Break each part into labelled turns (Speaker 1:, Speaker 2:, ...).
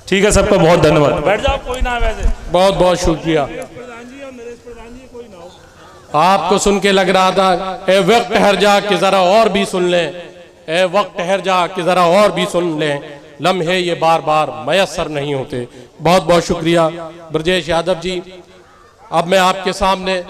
Speaker 1: ठीक है, सबका बहुत धन्यवाद।
Speaker 2: बैठ जाओ, कोई ना। वैसे
Speaker 3: बहुत बहुत शुक्रिया। आपको सुन के लग रहा था ए वक्त ठहर जा कि जरा और भी सुन लें, ए वक्त ठहर जा कि जरा और भी सुन लें, लम्हे ये बार बार मयसर नहीं होते। बहुत बहुत शुक्रिया ब्रजेश यादव जी। अब मैं आपके सामने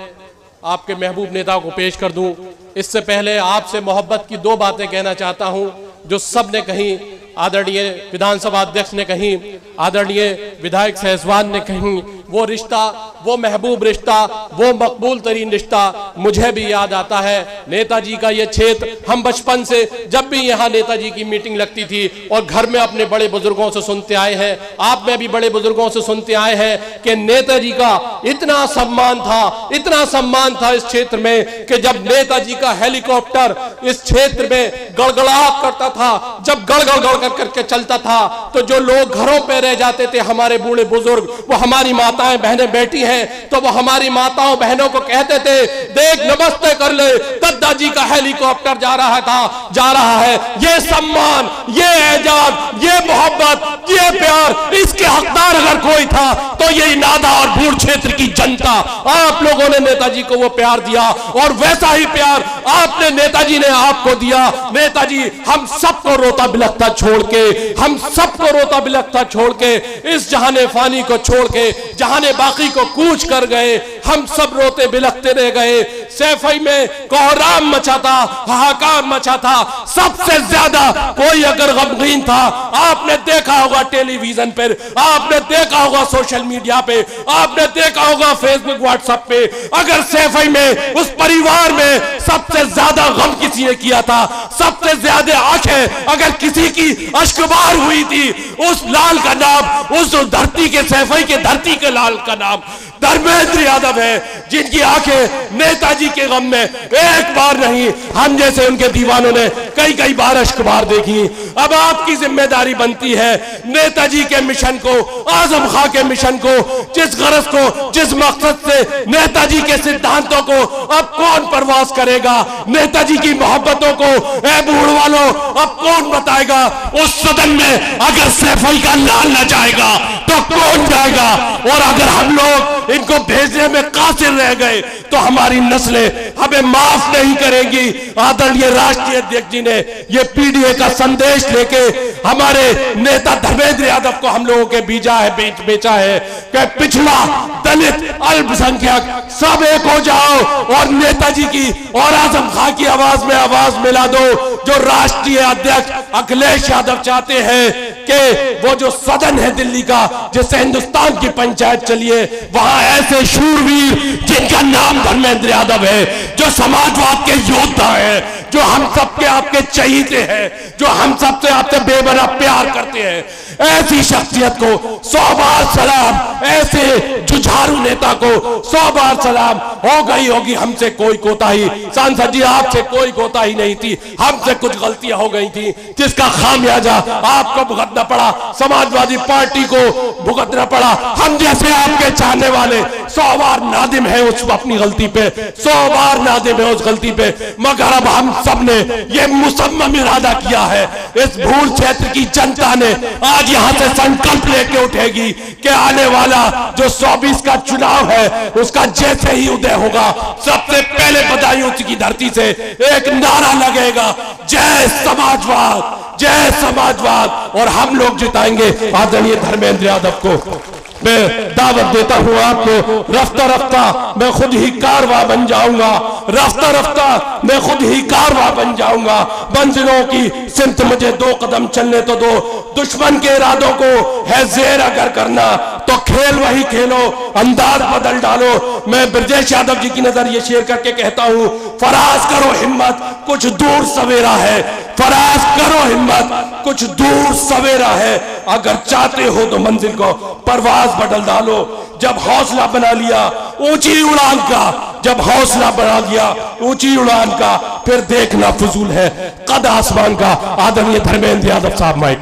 Speaker 3: आपके महबूब नेता को पेश कर दूं। इससे पहले आपसे मोहब्बत की दो बातें कहना चाहता हूं जो सब ने कही, आदरणीय विधानसभा अध्यक्ष ने कही, आदरणीय विधायक सहसवान ने कही। वो रिश्ता, वो महबूब रिश्ता, वो मकबूल तरीन रिश्ता मुझे भी याद आता है। नेताजी का ये क्षेत्र, हम बचपन से जब भी यहाँ नेताजी की मीटिंग लगती थी और घर में अपने बड़े बुजुर्गों से सुनते आए हैं, आप में भी बड़े बुजुर्गों से सुनते आए हैं कि नेताजी का इतना सम्मान था, इतना सम्मान था इस क्षेत्र में कि जब नेताजी का हेलीकॉप्टर इस क्षेत्र में गड़गड़ाहट करता था, जब गड़गड़ करके चलता था, तो जो लोग घरों पे रह जाते थे, हमारे बूढ़े बुजुर्ग, वो हमारी माताएं बहनें बैठी हैं, तो वो हमारी माताओं बहनों को कहते थे, देख नमस्ते कर ले, दादाजी का हेलीकॉप्टर जा रहा है। ये सम्मान, ये एजाज, ये मोहब्बत, ये प्यार, इसके हकदार अगर कोई था तो ये नादा और भूड़ क्षेत्र की जनता। आप लोगों ने नेताजी को वो प्यार दिया और वैसा ही प्यार आपने, नेताजी ने आपको दिया। नेताजी हम सबको रोता बिलखता छोड़ के, हम सबको रोता बिलखता छोड़ के, इस जहाने फानी को छोड़ के जहाने बाकी को कूच कर गए, हम सब रोते बिलखते रह गए। सैफई में कोहराम मचा था, हाहाकार मचा था। सबसे ज्यादा कोई अगर गमगीन था, आपने देखा होगा टेलीविजन पर, आपने देखा होगा सोशल मीडिया पे, आपने देखा होगा फेसबुक व्हाट्सएप पे, अगर सैफई में उस परिवार में सबसे ज्यादा गम किसी ने किया था, सबसे ज्यादा आंखें अगर किसी की अश्कबार हुई थी, उस लाल का नाम, उस धरती के सैफई के धरती के लाल का नाम धर्मेंद्र यादव है, जिनकी आंखें नेताजी के गम में एक बार नहीं, हम जैसे उनके दीवानों ने कई कई बार अश्कबार देखी। अब आपकी जिम्मेदारी बनती है नेताजी के मिशन को, आजम खां के मिशन को, जिस गरज को, जिस मकसद से नेताजी के सिद्धांतों को अब कौन परवास करेगा, नेताजी की मोहब्बतों को ए बूढ़ वालों अब कौन बताएगा। उस सदन में अगर सैफई का लाल न जाएगा तो कौन जाएगा। और अगर हम लोग इनको भेजने में कासिर रह गए तो हमारी नस्लें हमें माफ नहीं करेंगी। आदरणीय राष्ट्रीय अध्यक्ष जी ने ये पीडीए का संदेश लेके हमारे नेता धर्मेंद्र यादव को हम लोगों के बेचा है कि पिछड़ा, दलित, अल्पसंख्यक सब एक हो जाओ और नेताजी की और आजम खां की आवाज में आवाज मिला दो। जो राष्ट्रीय अध्यक्ष अखिलेश यादव चाहते हैं कि वो जो सदन है दिल्ली का, जिससे हिंदुस्तान की पंचायत चलिए, वहां ऐसे शूरवीर जिनका नाम धर्मेंद्र यादव है, जो समाजवाद के योद्धा है, जो हम सबके आपके चहीते हैं, जो हम सबसे आपसे बेबना प्यार करते हैं, ऐसी शख्सियत को 100 बार सलाम। ऐसे जुझारू नेता को 100 बार सलाम। हो गई होगी हमसे कोई कोताही, सांसद जी आपसे कोई कोताही नहीं थी, हमसे कुछ गलतियां हो गई थी जिसका खामियाजा आपको भुगतना पड़ा, समाजवादी पार्टी को भुगतना पड़ा। हम जैसे आपके चाहने वाले 100 बार नादिम है उस अपनी गलती पे, 100 बार नादिम है उस गलती पे। मगर अब हम सब ने ये मुसम्मम इरादा किया है, इस भूल क्षेत्र की जनता ने आज यहाँ से संकल्प लेके उठेगी कि आने वाला जो 24 का चुनाव है उसका जैसे ही उदय होगा, सबसे पहले बदायूं की धरती से एक नारा लगेगा, जय समाजवाद, जय समाजवाद। और हम लोग जिताएंगे आदरणीय धर्मेंद्र यादव को। मैं दावत देता हूं आपको, रफ्ता रफ्ता मैं खुद ही कारवा बन जाऊंगा, रफ्ता रफ्ता मैं खुद ही कारवा बन जाऊंगा। मंजिलों की सिमत मुझे 2 कदम चलने तो दो, दुश्मन के इरादों को है ज़ेर अगर करना तो खेल वही खेलो, अंदाज बदल डालो। मैं ब्रजेश यादव जी की नजर ये शेयर करके कहता हूं, फराज करो हिम्मत, कुछ दूर सवेरा है, फराज करो हिम्मत, कुछ दूर सवेरा है। अगर चाहते हो तो मंजिल को परवाज बदल डालो। जब हौसला बना लिया ऊंची उड़ान का, जब हौसला बना लिया ऊंची उड़ान का, फिर देखना फजूल है कद आसमान का। आदरणीय धर्मेंद्र यादव साहब माइक।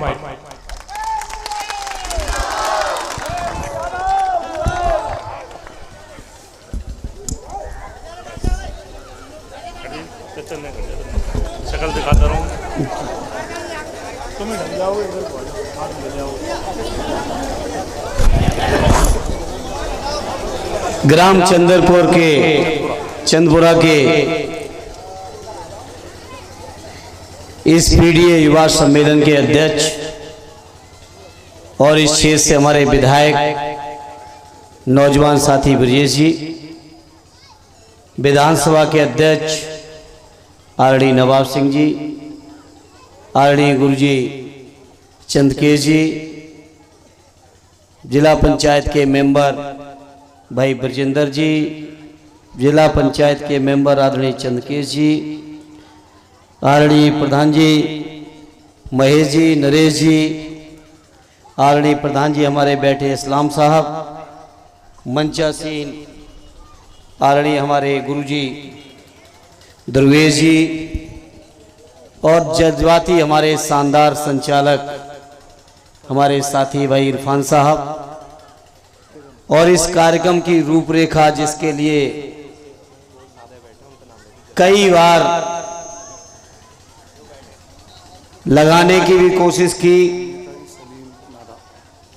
Speaker 2: शक्ल दिखाता रहूं, तुम ढल जाओ, इधर हाथ मिल जाओ।
Speaker 1: ग्राम चंदरपुर के चंदपुरा के इस पीडीए युवा सम्मेलन के अध्यक्ष और इस क्षेत्र से हमारे विधायक नौजवान साथी ब्रजेश जी, विधानसभा के अध्यक्ष आरडी नवाब सिंह जी, आरडी गुरुजी चंदकेश जी, जिला पंचायत के मेंबर भाई ब्रजेंद्र जी, जिला पंचायत के मेंबर आदरणीय चंदकेश जी, आदरणीय प्रधान जी महेश जी, नरेश जी, आदरणीय प्रधान जी हमारे बैठे इस्लाम साहब, मंचासीन आदरणीय हमारे गुरुजी दुर्वेश जी और जज्बाती हमारे शानदार संचालक हमारे साथी भाई इरफान साहब, और इस कार्यक्रम की रूपरेखा जिसके लिए कई बार लगाने की भी कोशिश की,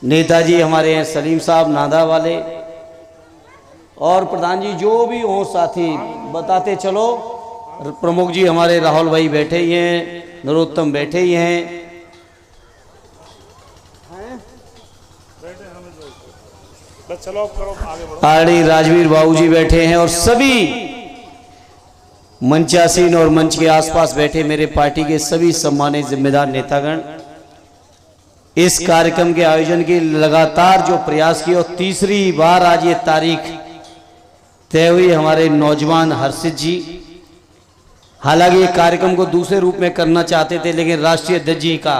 Speaker 1: नेताजी हमारे हैं सलीम साहब नादा वाले, और प्रधान जी जो भी हो साथी बताते चलो, प्रमुख जी हमारे राहुल भाई बैठे ही हैं, नरोत्तम बैठे ही हैं,
Speaker 2: चलो करो आगे बढ़ो,
Speaker 1: आरडी राजवीर बाबू जी बैठे हैं, और सभी मंचासीन और मंच के आसपास बैठे मेरे पार्टी के सभी सम्मानित जिम्मेदार नेतागण, इस कार्यक्रम के आयोजन की लगातार जो प्रयास किए, और तीसरी बार आज ये तारीख तय हुई हमारे नौजवान हर्षित जी। हालांकि ये कार्यक्रम को दूसरे रूप में करना चाहते थे, लेकिन राष्ट्रीय अध्यक्ष जी का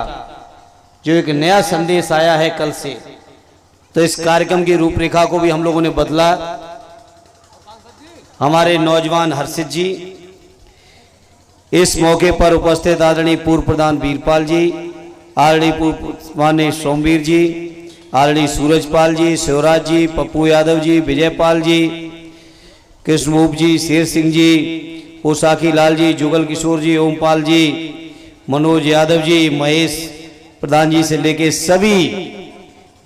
Speaker 1: जो एक नया संदेश आया है कल से, तो इस कार्यक्रम की रूपरेखा को भी हम लोगों ने बदला। हमारे नौजवान हर्षित जी, इस मौके पर उपस्थित आदरणीय पूर्व प्रधान वीरपाल जी, आदरणीय पूर्व माननीय सोमवीर जी, आदरणीय सूरजपाल जी, शिवराज जी, पप्पू यादव जी, विजयपाल जी, कृष्णमूप जी, शेर सिंह जी, पोसाखी लाल जी, जुगल किशोर जी, ओमपाल जी, मनोज यादव जी, महेश प्रधान जी से लेके सभी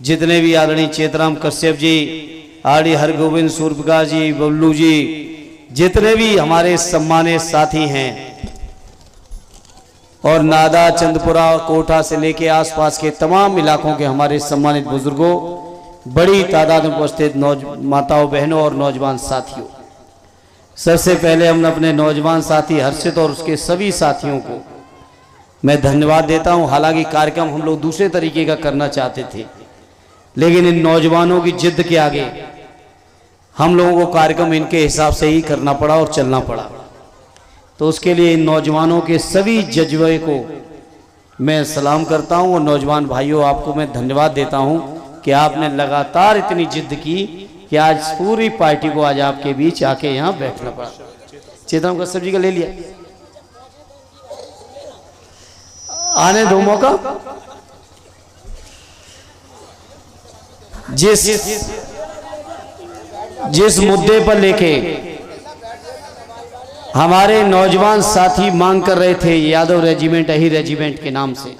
Speaker 1: जितने भी आदरणीय चेतराम कश्यप जी, आरडी हरगोविंद सूर्यप्रकाश जी, बबलू जी, जितने भी हमारे सम्मानित साथी हैं, और नादा चंदपुरा कोटा से लेके आसपास के तमाम इलाकों के हमारे सम्मानित बुजुर्गों, बड़ी तादाद में उपस्थित माताओं बहनों और नौजवान साथियों, सबसे पहले हम अपने नौजवान साथी हर्षित और उसके सभी साथियों को मैं धन्यवाद देता हूं। हालांकि कार्यक्रम हम लोग दूसरे तरीके का करना चाहते थे, लेकिन इन नौजवानों की जिद के आगे हम लोगों को कार्यक्रम इनके हिसाब से ही करना पड़ा और चलना पड़ा। तो उसके लिए इन नौजवानों के सभी जज्बे को मैं सलाम करता हूं, और नौजवान भाइयों आपको मैं धन्यवाद देता हूं कि आपने लगातार इतनी जिद की कि आज पूरी पार्टी को आज आपके बीच आके यहाँ बैठना पड़ा। चेतन कश्यप जी का ले लिया, आने दो मौका। जिस मुद्दे पर लेके हमारे नौजवान साथी मांग कर रहे थे यादव रेजिमेंट, अही रेजिमेंट के नाम से,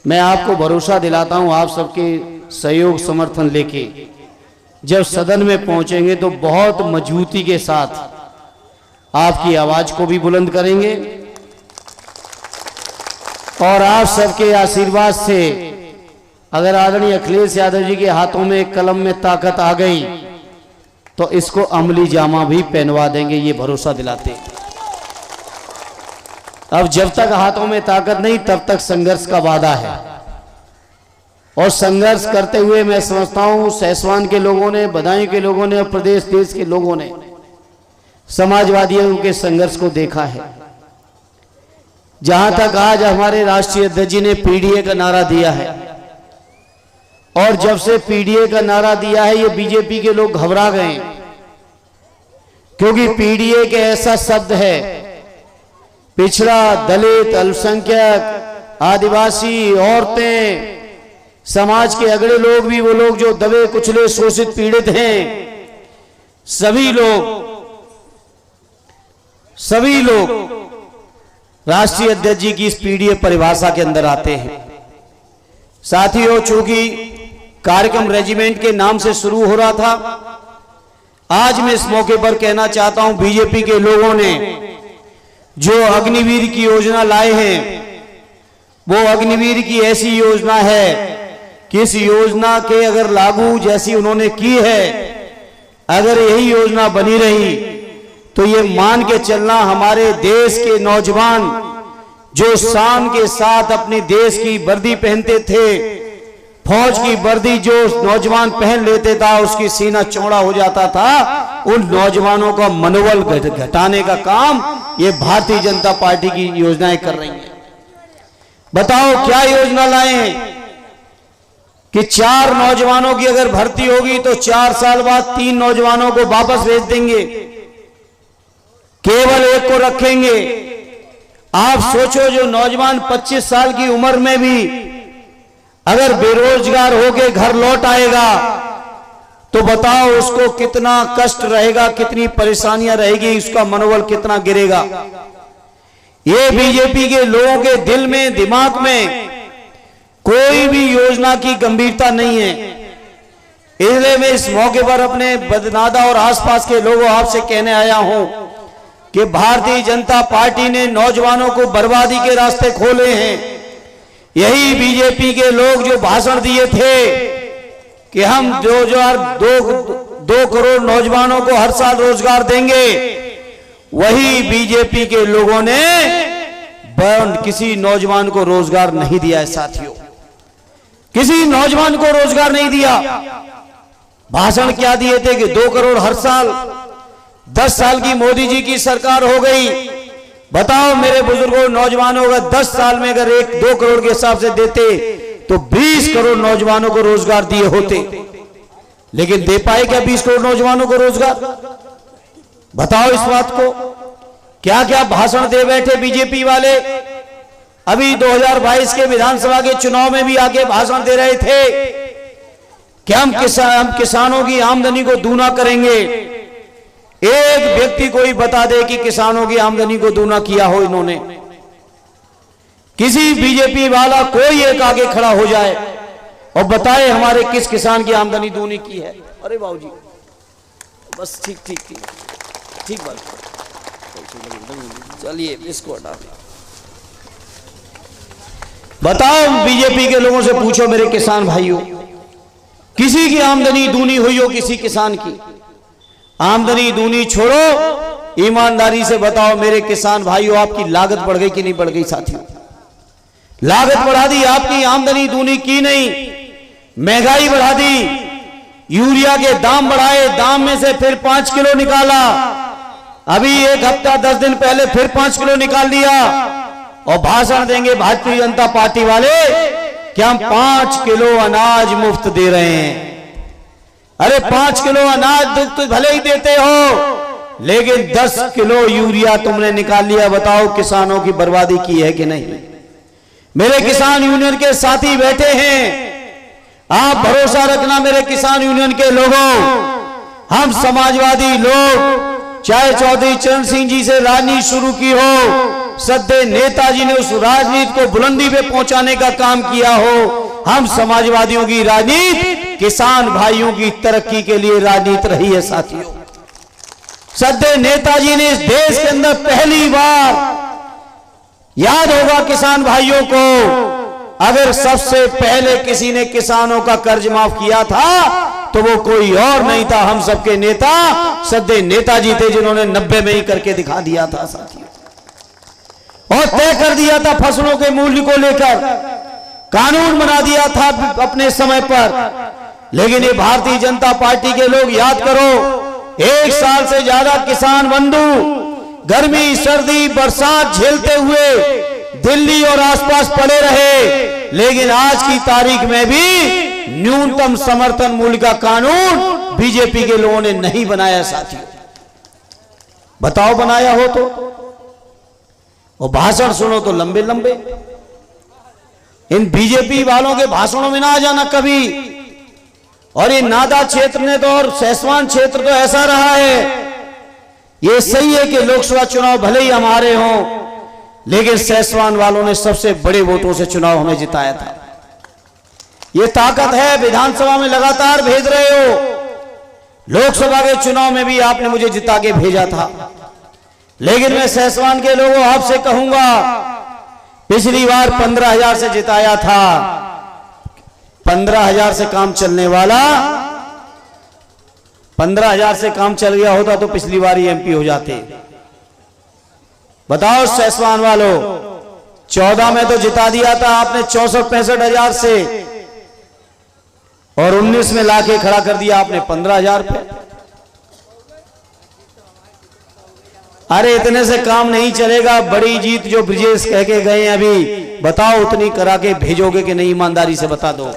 Speaker 1: मैं आपको भरोसा दिलाता हूं, आप सबके सहयोग समर्थन लेके जब सदन में पहुंचेंगे तो बहुत मजबूती के साथ आपकी आवाज को भी बुलंद करेंगे, और आप सबके आशीर्वाद से अगर आदरणीय अखिलेश यादव जी के हाथों में कलम में ताकत आ गई तो इसको अमली जामा भी पहनवा देंगे, ये भरोसा दिलाते। अब जब तक हाथों में ताकत नहीं तब तक संघर्ष का वादा है, और संघर्ष करते हुए मैं समझता हूं सैसवान के लोगों ने, बदायूं के लोगों ने और प्रदेश देश के लोगों ने समाजवादियों के संघर्ष को देखा है। जहां तक आज हमारे राष्ट्रीय अध्यक्ष जी ने पीडीए का नारा दिया है, और जब से पीडीए का नारा दिया है ये बीजेपी के लोग घबरा गए, क्योंकि पीडीए के ऐसा शब्द है, पिछड़ा, दलित, अल्पसंख्यक, आदिवासी, औरतें, समाज के अगड़े लोग भी, वो लोग जो दबे कुचले शोषित पीड़ित हैं, सभी लोग राष्ट्रीय अध्यक्ष जी की इस पीडीए परिभाषा के अंदर आते हैं। साथियों, चूंकि कार्यक्रम रेजिमेंट के नाम से शुरू हो रहा था, आज मैं इस मौके पर कहना चाहता हूं, बीजेपी के लोगों ने जो अग्निवीर की योजना लाए हैं, वो अग्निवीर की ऐसी योजना है कि इस योजना के अगर लागू जैसी उन्होंने की है, अगर यही योजना बनी रही तो ये मान के चलना हमारे देश के नौजवान जो शान के साथ अपने देश की वर्दी पहनते थे, फौज की वर्दी जो नौजवान पहन लेते था उसकी सीना चौड़ा हो जाता था, उन नौजवानों का मनोबल घटाने का काम ये भारतीय जनता पार्टी की योजनाएं कर रही हैं। बताओ क्या योजना लाए हैं कि 4 नौजवानों की अगर भर्ती होगी तो 4 साल बाद 3 नौजवानों को वापस भेज देंगे, केवल 1 को रखेंगे। आप सोचो, जो नौजवान 25 साल की उम्र में भी अगर बेरोजगार होके घर लौट आएगा तो बताओ उसको कितना कष्ट रहेगा, कितनी परेशानियां रहेगी, उसका मनोबल कितना गिरेगा। ये बीजेपी के लोगों के दिल में, दिमाग में कोई भी योजना की गंभीरता नहीं है। इसलिए मैं इस मौके पर अपने बदनादा और आसपास के लोगों आपसे कहने आया हूं कि भारतीय जनता पार्टी ने नौजवानों को बर्बादी के रास्ते खोले हैं। यही बीजेपी के लोग जो भाषण दिए थे कि हम 2 करोड़ नौजवानों को हर साल रोजगार देंगे, वही बीजेपी के लोगों ने किसी नौजवान को रोजगार नहीं दिया है साथियों, किसी नौजवान को रोजगार नहीं दिया। भाषण क्या दिए थे कि 2 करोड़ हर साल, 10 साल की मोदी जी की सरकार हो गई। बताओ मेरे बुजुर्गों, नौजवानों का 10 साल में अगर 1-2 करोड़ के हिसाब से देते तो 20 करोड़ नौजवानों को रोजगार दिए होते, लेकिन दे पाए क्या 20 करोड़ नौजवानों को रोजगार? बताओ इस बात को। क्या क्या भाषण दे बैठे बीजेपी वाले। अभी 2022 के विधानसभा के चुनाव में भी आके भाषण दे रहे थे कि हम किसानों की आमदनी को दूना करेंगे। एक व्यक्ति कोई बता दे कि किसानों की आमदनी को दूना किया हो इन्होंने। किसी बीजेपी वाला कोई एक आगे खड़ा हो जाए और बताए हमारे किस किसान की आमदनी दूनी की है। अरे बाबूजी बस ठीक बात, चलिए इसको हटा दे। बताओ बीजेपी के लोगों से पूछो मेरे किसान भाइयों, किसी की आमदनी दूनी हुई हो? किसी किसान की आमदनी दूनी छोड़ो, ईमानदारी से बताओ मेरे किसान भाइयों, आपकी लागत बढ़ गई कि नहीं बढ़ गई? साथियों लागत बढ़ा दी, आपकी आमदनी दूनी की नहीं। महंगाई बढ़ा दी, यूरिया के दाम बढ़ाए, दाम में से फिर 5 किलो निकाला। अभी 1 हफ्ता 10 दिन पहले फिर 5 किलो निकाल दिया और भाषण देंगे भारतीय जनता पार्टी वाले कि हम 5 किलो अनाज मुफ्त दे रहे हैं। अरे 5 किलो अनाज तो भले ही देते हो, लेकिन 10 किलो यूरिया तुमने निकाल लिया। बताओ किसानों की बर्बादी की है कि नहीं? मेरे किसान यूनियन के साथी बैठे हैं, आप भरोसा रखना मेरे किसान यूनियन के लोगों, हम समाजवादी लोग, चाहे चौधरी चरण सिंह जी से राजनीति शुरू की हो, सद्दे नेताजी ने उस राजनीति को बुलंदी पे पहुंचाने का काम किया हो, हम समाजवादियों की राजनीति किसान भाइयों की तरक्की के लिए राजनीति रही है। साथियों सद्दे नेताजी ने इस देश के अंदर पहली बार, याद होगा किसान भाइयों को, अगर सबसे पहले किसी ने किसानों का कर्ज माफ किया था तो वो कोई और नहीं था, हम सबके नेता सद्दे नेताजी थे, जिन्होंने 90 में ही करके दिखा दिया था साथियों, और तय कर दिया था फसलों के मूल्य को लेकर, कानून बना दिया था अपने समय पर। लेकिन ये भारतीय जनता पार्टी के लोग याद करो, 1 साल से ज्यादा किसान बंधु गर्मी सर्दी बरसात झेलते हुए दिल्ली और आसपास पड़े रहे, लेकिन आज की तारीख में भी न्यूनतम समर्थन मूल्य का कानून बीजेपी के लोगों ने नहीं बनाया। साथियों बताओ बनाया हो तो, और भाषण सुनो तो लंबे लंबे। इन बीजेपी वालों के भाषणों में ना आ जाना कभी। और ये नादा क्षेत्र ने तो, और सैसवान क्षेत्र तो ऐसा रहा है, ये सही है कि लोकसभा चुनाव भले ही हमारे हों, लेकिन सैसवान वालों ने सबसे बड़े वोटों से चुनाव हमें जिताया था। ये ताकत है, विधानसभा में लगातार भेज रहे हो, लोकसभा के चुनाव में भी आपने मुझे जिता के भेजा था, लेकिन मैं सहसवान के लोगों आपसे कहूंगा, पिछली बार 15,000 से जिताया था। 15,000 से काम चलने वाला, 15,000 से काम चल गया होता तो पिछली बार ही एमपी हो जाते। बताओ सहसवान वालों, 14 में तो जिता दिया था आपने 64-65,000 से, और 19 में लाके खड़ा कर दिया आपने 15,000 पे। अरे इतने से काम नहीं चलेगा। बड़ी जीत जो ब्रिजेश कह के गए अभी, बताओ उतनी करा के भेजोगे कि नहीं? ईमानदारी से बता दो।